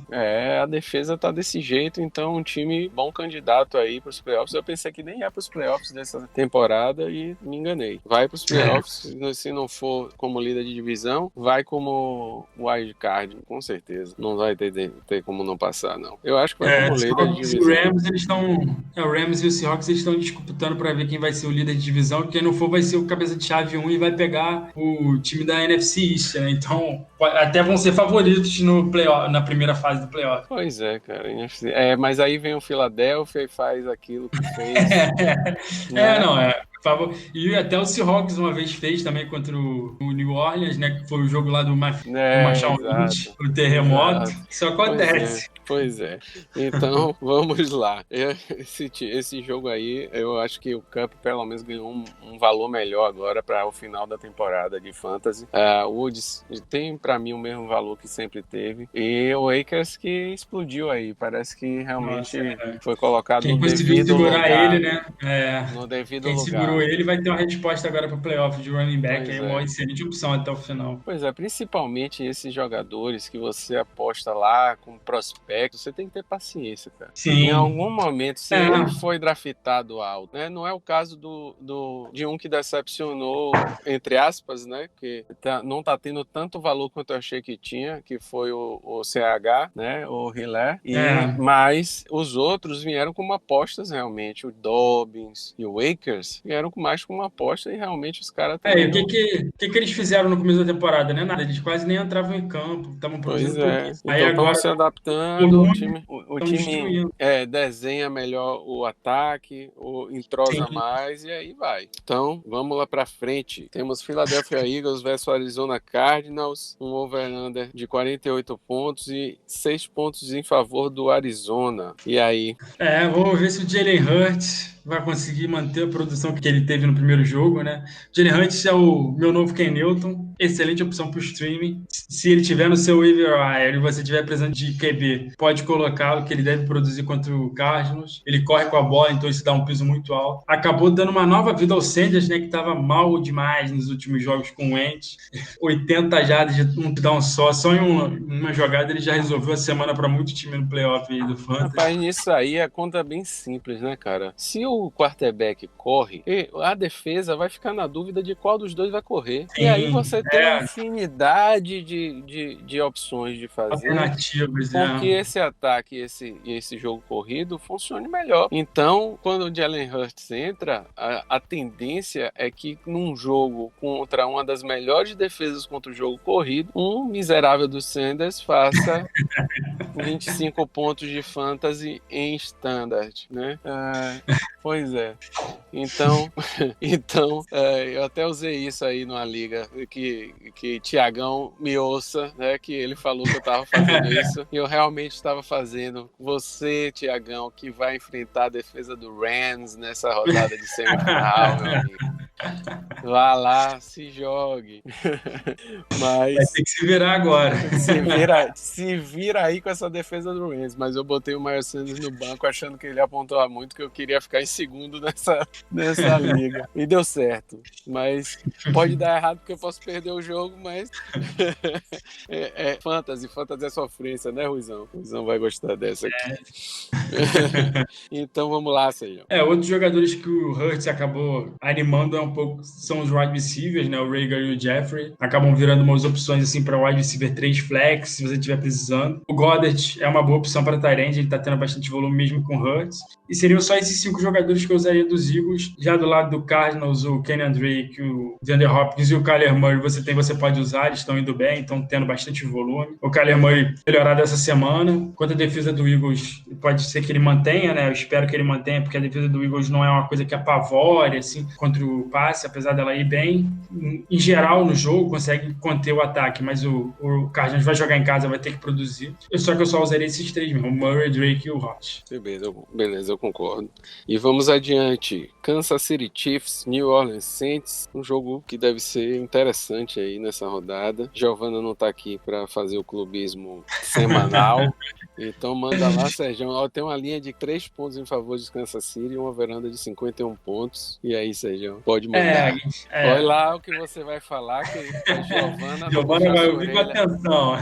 A defesa tá desse jeito, então um time bom candidato aí para os playoffs. Eu pensei que nem ia para os playoffs dessa temporada e me enganei. Vai para os playoffs, se não for como líder de divisão, vai como wild card, com certeza. Não vai ter como não passar, não. Eu acho que vai como líder de divisão. O Rams e o Seahawks estão disputando para ver quem vai ser o líder de divisão. Quem não for vai ser o cabeça de chave 1 e vai pegar o time da NFC East, né? Então, até vão ser favoritos no playoff, na primeira fase do playoff. Pois é, cara. Mas aí vem o Philadelphia e faz aquilo que fez. E até o Seahawks uma vez fez também contra o New Orleans, né? Que foi o jogo lá do Marshawn Lynch, o terremoto. Isso acontece. Pois é. Então, vamos lá. Esse jogo aí, eu acho que o Cup pelo menos ganhou um valor melhor agora para o final da temporada de Fantasy. O Woods tem para mim o mesmo valor que sempre teve. E o Akers que explodiu aí. Parece que realmente foi colocado no devido lugar. Quem conseguiu segurar ele, né? No devido lugar. Quem segurou ele vai ter uma resposta agora para o playoff de running back. É uma excelente opção até o final. Pois é, principalmente esses jogadores que você aposta lá com prospecto. Você tem que ter paciência, cara. Sim. Em algum momento, se ele foi draftado alto, né? Não é o caso de um que decepcionou, entre aspas, né? Que não tá tendo tanto valor quanto eu achei que tinha, que foi o CH, né? O Hiller. Mas os outros vieram como apostas, realmente. O Dobbins e o Akers vieram mais como aposta e realmente os caras... O que eles fizeram no começo da temporada, né? Nada, eles quase nem entravam em campo, estavam produzindo pouquinho. Então aí agora se adaptando. O time desenha melhor o ataque, entrosa mais e aí vai. Então, vamos lá pra frente. Temos Philadelphia Eagles versus Arizona Cardinals, um over-under de 48 pontos e 6 pontos em favor do Arizona. E aí? Vamos ver se o Jalen Hurts vai conseguir manter a produção que ele teve no primeiro jogo, né? Jalen Hurts é o meu novo Ken Newton, excelente opção para o streaming. Se ele tiver no seu waiver wire e você tiver precisando de QB, pode colocá-lo, que ele deve produzir contra o Cardinals. Ele corre com a bola, então isso dá um piso muito alto. Acabou dando uma nova vida ao Sanders, né, que estava mal demais nos últimos jogos com o Wentz. 80 jardas de um touchdown só em uma jogada ele já resolveu a semana para muito time no playoff aí do Fantasy. Rapaz, nisso aí a conta é bem simples, né, cara? Se o quarterback corre, a defesa vai ficar na dúvida de qual dos dois vai correr. Sim, e aí você tem uma infinidade de opções de fazer alternativas, porque esse ataque e esse jogo corrido funcione melhor. Então, quando o Jalen Hurts entra, a tendência é que num jogo contra uma das melhores defesas contra o jogo corrido, um miserável do Sanders faça 25 pontos de fantasy em standard, né? Pois é. Então eu até usei isso aí numa liga que Tiagão me ouça, né? Que ele falou que eu estava fazendo isso e eu realmente estava fazendo. Você, Tiagão, que vai enfrentar a defesa do Rams nessa rodada de semifinal, meu amigo. Vá lá, se jogue. Vai Mas ter que se virar agora. se vira aí com essa defesa do Rams. Mas eu botei o Miles Sanders no banco achando que ele ia pontuar muito, que eu queria ficar em segundo nessa liga. E deu certo. Mas pode dar errado porque eu posso perder o jogo, mas é fantasy. Fantasy é sofrência, né, Ruizão? O Ruizão vai gostar dessa aqui. Então vamos lá, Sérgio. Outros jogadores que o Hurts acabou animando um pouco são os wide receivers, né? O Reagor e o Jeffrey. Acabam virando umas opções assim para wide receiver 3 flex, se você estiver precisando. O Goddard é uma boa opção para tight end, ele está tendo bastante volume mesmo com o Hurts. E seriam só esses 5 jogadores que eu usaria dos Eagles. Já do lado do Cardinals, o Kenyan Drake, o DeAndre Hopkins e o Kyler Murray, você pode usar, eles estão indo bem, estão tendo bastante volume. O Kyler Murray melhorado essa semana. Quanto à defesa do Eagles, pode ser que ele mantenha, né? Eu espero que ele mantenha, porque a defesa do Eagles não é uma coisa que apavore, assim, contra o passe, apesar dela ir bem. Em geral, no jogo, consegue conter o ataque, mas o Cardinals vai jogar em casa, vai ter que produzir. Só que eu só usaria esses 3 mesmo, o Murray, Drake e o Hopkins. Beleza, eu concordo. E vamos adiante. Kansas City Chiefs, New Orleans Saints, um jogo que deve ser interessante aí nessa rodada. Giovana não tá aqui para fazer o clubismo semanal, então manda lá, Sérgio. Tem uma linha de 3 pontos em favor de Kansas City e uma veranda de 51 pontos. E aí, Sérgio, pode mandar. Olha lá o que você vai falar, que a Giovana Vai ouvir com atenção.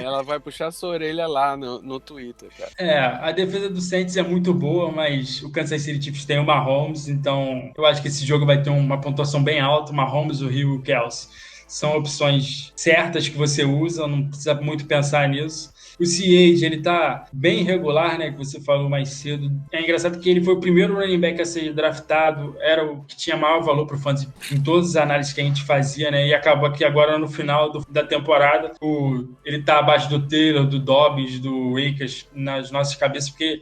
Ela vai puxar sua orelha lá no Twitter, cara. A defesa do Saints é muito boa, mas o Kansas City Chiefs tem o Mahomes, então eu acho que esse jogo vai ter uma pontuação bem alta. O Mahomes, o Hill e o Kelsey são opções certas que você usa, não precisa muito pensar nisso. O C.H., ele tá bem irregular, né, que você falou mais cedo. É engraçado porque ele foi o primeiro running back a ser draftado, era o que tinha maior valor pro fantasy em todas as análises que a gente fazia, né, e acabou que agora no final da temporada, ele tá abaixo do Taylor, do Dobbins, do Akers nas nossas cabeças, porque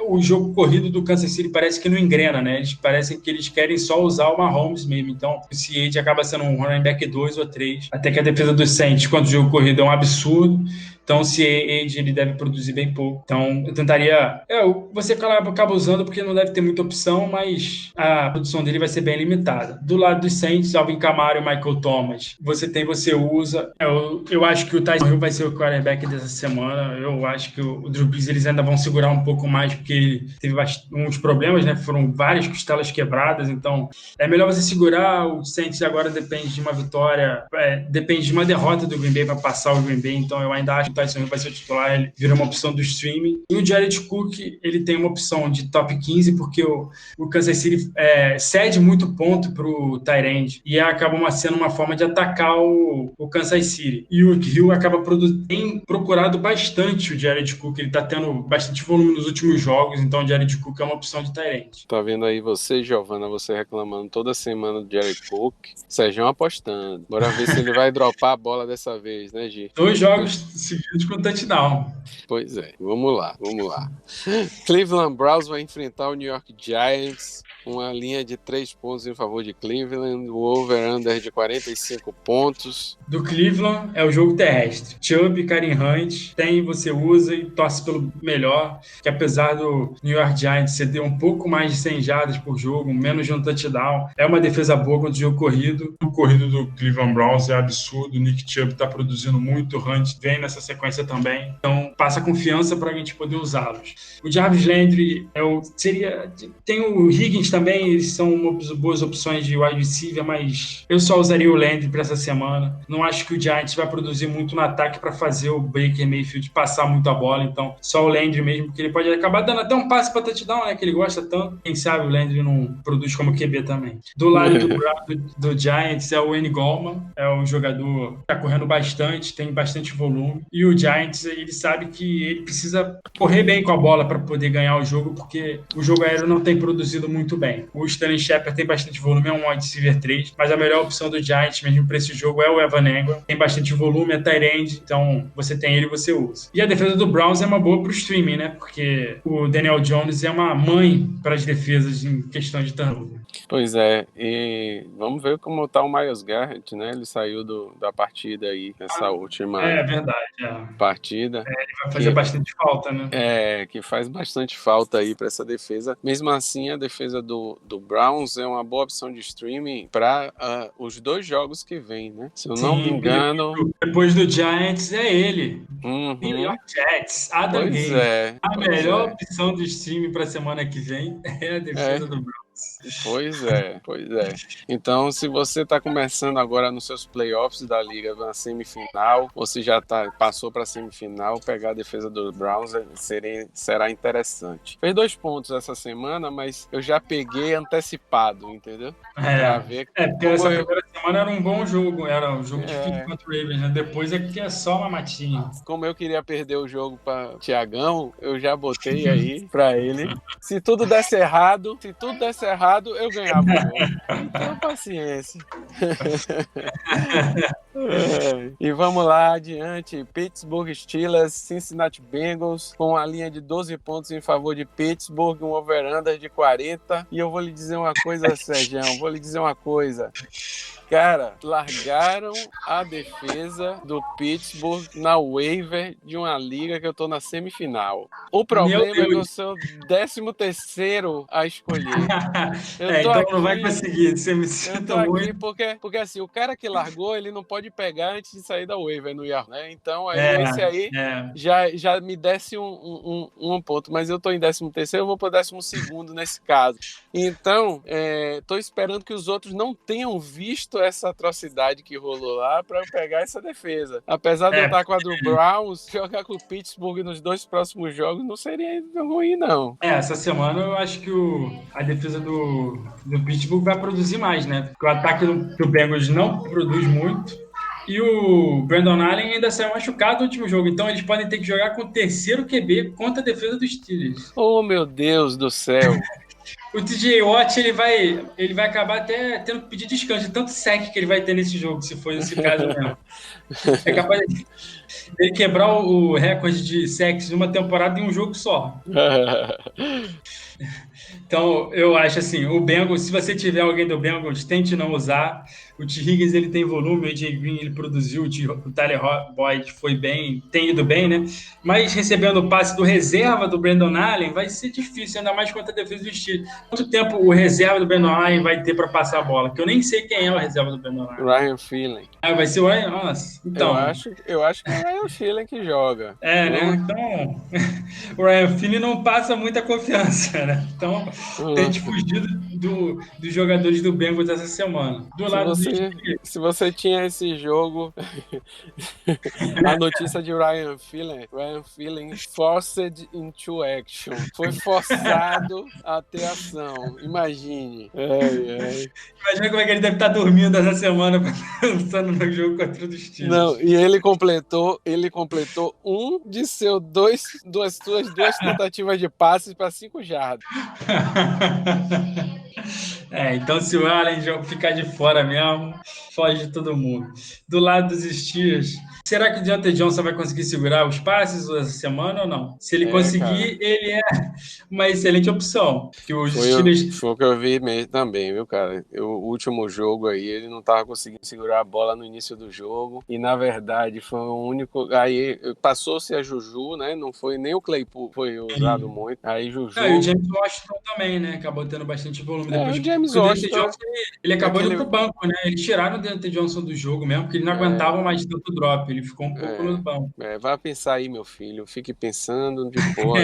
o jogo corrido do Kansas City parece que não engrena, né, eles parecem que eles querem só usar o Mahomes mesmo, então o C.H. acaba sendo um running back 2 ou 3, até que a defesa dos Saints, quando o jogo corrido é um absurdo. Então, se ele deve produzir bem pouco. Então, eu tentaria... Você acaba usando porque não deve ter muita opção, mas a produção dele vai ser bem limitada. Do lado dos Saints, Alvin Kamara e Michael Thomas. Você usa. Eu acho que o Tyson Hill vai ser o quarterback dessa semana. Eu acho que o Drew Brees eles ainda vão segurar um pouco mais, porque ele teve uns problemas, né? Foram várias costelas quebradas. Então, é melhor você segurar. O Saints agora depende de uma vitória, depende de uma derrota do Green Bay para passar o Green Bay. Então, eu ainda acho que o Tyson Hill vai ser o titular, ele vira uma opção do streaming. E o Jared Cook, ele tem uma opção de top 15, porque o Kansas City cede muito ponto pro tight end, e acaba sendo uma forma de atacar o Kansas City. E o Hill tem procurado bastante o Jared Cook, ele tá tendo bastante volume nos últimos jogos, então o Jared Cook é uma opção de tight end. Tá vendo aí você, Giovana, você reclamando toda semana do Jared Cook, Sérgio apostando. Bora ver se ele vai dropar a bola dessa vez, né, Gi? 2 jogos seguidos com touchdown. Pois é, vamos lá. Cleveland Browns vai enfrentar o New York Giants. Uma linha de 3 pontos em favor de Cleveland, o over-under de 45 pontos. Do Cleveland é o jogo terrestre. Chubb, Kareem Hunt, você usa e torce pelo melhor, que apesar do New York Giants ceder um pouco mais de 100 jardas por jogo, menos de um touchdown, é uma defesa boa contra o jogo corrido. O corrido do Cleveland Browns é absurdo, o Nick Chubb está produzindo muito, o Hunt vem nessa sequência também, então passa confiança para a gente poder usá-los. O Jarvis Landry tem o Higgins também, eles são boas opções de wide receiver, mas eu só usaria o Landry para essa semana. Não acho que o Giants vai produzir muito no ataque para fazer o Baker Mayfield passar muito a bola, então só o Landry mesmo, porque ele pode acabar dando até um passe para touchdown, né, que ele gosta tanto. Quem sabe o Landry não produz como QB também. Do lado do Giants é o N. Gallman, é um jogador que está correndo bastante, tem bastante volume, e o Giants, ele sabe que ele precisa correr bem com a bola para poder ganhar o jogo, porque o jogo aéreo não tem produzido muito bem. O Sterling Shepard tem bastante volume, é um wide receiver 3, mas a melhor opção do Giants mesmo para esse jogo é o Evan Engram, tem bastante volume, é tight end, então você tem ele e você usa. E a defesa do Browns é uma boa pro streaming, né? Porque o Daniel Jones é uma mãe para as defesas em questão de turnover. Pois é, e vamos ver como tá o Myles Garrett, né? Ele saiu da partida aí, nessa última verdade, partida. Ele vai fazer bastante falta, né? Que faz bastante falta aí para essa defesa. Mesmo assim, a defesa do Browns é uma boa opção de streaming para os 2 jogos que vem, né? Se eu não me engano... Depois do Giants é ele. Uhum. New York Jets, Adam Pois Gaze. é. A melhor opção do streaming para a semana que vem é a defesa do Browns. Pois é. Então, se você está começando agora nos seus playoffs da liga na semifinal, ou se já passou para a semifinal, pegar a defesa do Browns será interessante. Fez 2 pontos essa semana, mas eu já peguei antecipado, entendeu? Porque essa primeira semana era um bom jogo, era um jogo difícil contra o Ravens, né? Depois é que é só uma matinha. Como eu queria perder o jogo para Tiagão, eu já botei aí para ele. Se tudo desse errado, eu ganhava o jogo. Então, paciência. E vamos lá, adiante. Pittsburgh Steelers, Cincinnati Bengals, com a linha de 12 pontos em favor de Pittsburgh, um over-under de 40. E eu vou lhe dizer uma coisa, Sérgio, Cara, largaram a defesa do Pittsburgh na waiver de uma liga que eu tô na semifinal. O problema é que eu sou o 13º a escolher. Então aqui, não vai conseguir. Você me sinta aqui porque assim, o cara que largou, ele não pode pegar antes de sair da waiver no Yahoo, né? Então esse aí já me desce um ponto, mas eu tô em 13º, eu vou pro 12º nesse caso. Então, tô esperando que os outros não tenham visto essa atrocidade que rolou lá para eu pegar essa defesa. Apesar de eu estar com a do Browns, jogar com o Pittsburgh nos 2 próximos jogos não seria ruim, não. Essa semana eu acho que a defesa do Pittsburgh vai produzir mais, né? Porque o ataque do Bengals não produz muito. E o Brandon Allen ainda saiu machucado no último jogo. Então eles podem ter que jogar com o 3º QB contra a defesa dos Steelers. Oh, meu Deus do céu! O TJ Watt, ele vai acabar até tendo que pedir descanso de tanto sec que ele vai ter nesse jogo, se for esse caso mesmo. É capaz de ele quebrar o recorde de sacks numa temporada em um jogo só. Então, eu acho assim, o Bengals, se você tiver alguém do Bengals, tente não usar. O T. Higgins, ele tem volume, o AJ Green, ele produziu, o Tyler Boyd foi bem, tem ido bem, né? Mas recebendo o passe do reserva do Brandon Allen, vai ser difícil, ainda mais contra a defesa do Steelers. Quanto tempo o reserva do Brandon Allen vai ter para passar a bola? Que eu nem sei quem é o reserva do Brandon Allen. Ryan Phelan. Vai ser o Ryan? Nossa, então... Eu acho que é o Ryan Phelan que joga. Né? Então, o Ryan Phelan não passa muita confiança, né? Então, tente fugir dos jogadores do Bengals essa semana. Do lado se você tinha esse jogo, a notícia de Ryan Phelan forced into action. Foi forçado a ter ação. Imagine. Imagina como é que ele deve estar dormindo essa semana pensando no jogo contra o Steelers. Não, e ele completou um de suas duas tentativas de passes para 5 jardas. Então se o Allen ficar de fora mesmo, foge de todo mundo. Do lado dos Steelers, será que o Deontay Johnson vai conseguir segurar os passes essa semana ou não? Se ele conseguir, ele é uma excelente opção. Que os Steelers... Foi o que eu vi mesmo também, viu, cara? O último jogo aí, ele não estava conseguindo segurar a bola no início do jogo e, na verdade, foi o único... Aí passou-se a Juju, né? Não foi nem o Claypool, foi usado muito. Aí Juju... E o James Washington também, né? Acabou tendo bastante volume. Depois o James Washington... Ele acabou indo pro banco, né? Eles tiraram o Deontay Johnson do jogo mesmo, porque ele não aguentava mais tanto drop. Ele ficou um pouco no banco. Vai pensar aí, meu filho. Fique pensando de boa,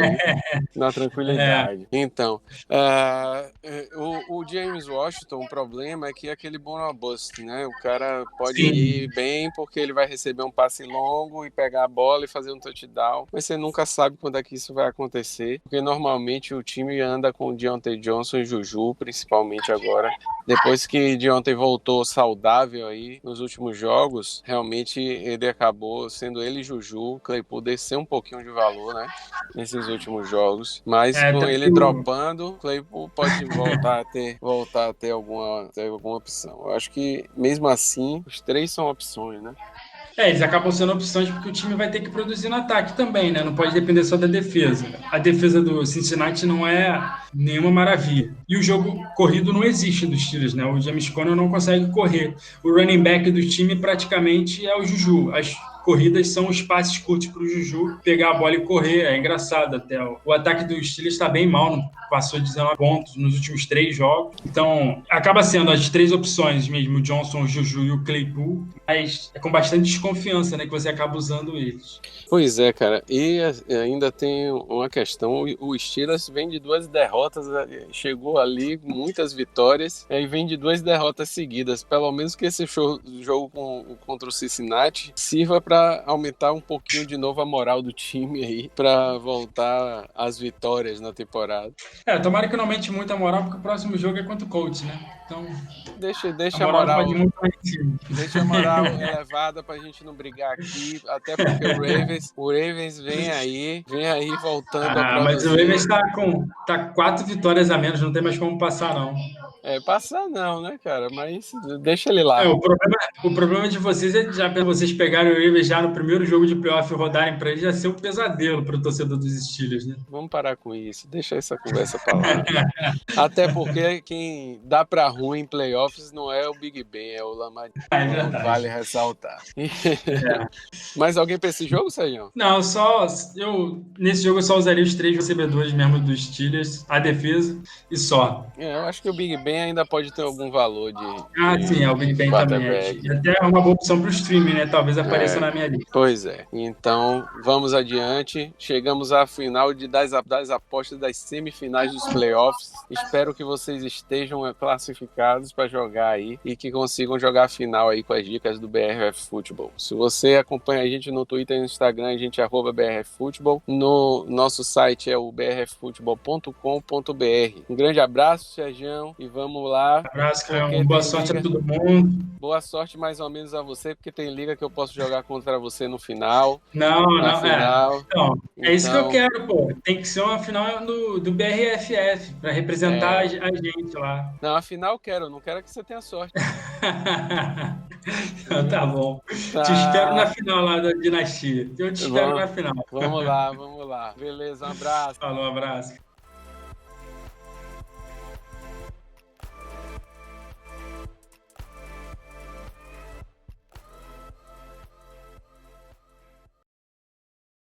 na tranquilidade. Então, o James Washington, o problema é que é aquele boom or bust, né? O cara pode ir bem porque ele vai receber um passe longo e pegar a bola e fazer um touchdown, mas você nunca sabe quando é que isso vai acontecer, porque normalmente o time anda com o Deontay Johnson e Juju, principalmente agora. Depois que Deontay voltou saudável aí nos últimos jogos, realmente ele acabou sendo ele e Juju. Claypool desceu um pouquinho de valor, né? Nesses últimos jogos. Mas com ele dropando, Claypool pode voltar a ter alguma opção. Eu acho que mesmo assim, os 3 são opções, né? Eles acabam sendo opções porque o time vai ter que produzir no ataque também, né? Não pode depender só da defesa. A defesa do Cincinnati não é nenhuma maravilha. E o jogo corrido não existe dos Steelers, né? O James Conner não consegue correr. O running back do time praticamente é o Juju. corridas são os passes curtos para o Juju pegar a bola e correr. É engraçado até. O ataque do Steelers está bem mal, não passou 19 pontos nos últimos 3 jogos. Então, acaba sendo as 3 opções mesmo, o Johnson, o Juju e o Claypool, mas é com bastante desconfiança, né, que você acaba usando eles. Pois é, cara. E ainda tem uma questão, o Steelers vem de 2 derrotas, chegou ali muitas vitórias, e vem de 2 derrotas seguidas. Pelo menos que esse jogo contra o Cincinnati sirva para aumentar um pouquinho de novo a moral do time aí, para voltar às vitórias na temporada. Tomara que não aumente muito a moral, porque o próximo jogo é contra o Colts, né? Então, deixa a moral pode muito mais em cima. Deixa a moral elevada pra gente não brigar aqui, até porque o Ravens vem aí voltando a produzir. Mas o Ravens tá 4 vitórias a menos, não tem mais como passar, não. Passar não, né, cara? Mas deixa ele lá. O problema de vocês é já vocês pegarem o Ravens já no primeiro jogo de playoff e rodarem pra ele, já ser um pesadelo pro torcedor dos Steelers, né? Vamos parar com isso, deixa essa conversa pra lá. Até porque quem dá pra ruim em playoffs não é o Big Ben, é o Lamar. Vale ressaltar. Mais alguém pra esse jogo, Sérgio? Não, nesse jogo eu só usaria os 3 recebedores mesmo dos Steelers, a defesa e só. Eu acho que o Big Ben ainda pode ter algum valor de sim, o Big Ben também. E até é uma boa opção para o streaming, né? Talvez apareça na minha lista. Pois é. Então, vamos adiante. Chegamos à final das apostas das semifinais dos playoffs. Espero que vocês estejam classificados para jogar aí e que consigam jogar a final aí com as dicas do BRF Futebol. Se você acompanha a gente no Twitter e no Instagram, a gente é @BRFFutebol. No nosso site é o brffutebol.com.br. Um grande abraço, Sérgio, e vamos lá. Abraço, cara. Boa sorte a todo mundo. Boa sorte mais ou menos a você, porque tem liga que eu posso jogar contra você no final. Não. É isso que eu quero, pô. Tem que ser uma final do BRFF, para representar a gente lá. Não, a final eu quero, não quero que você tenha sorte. Então, tá bom. Te espero na final lá da Dinastia. Eu te espero na final. Vamos lá. Beleza, um abraço. Falou, um abraço.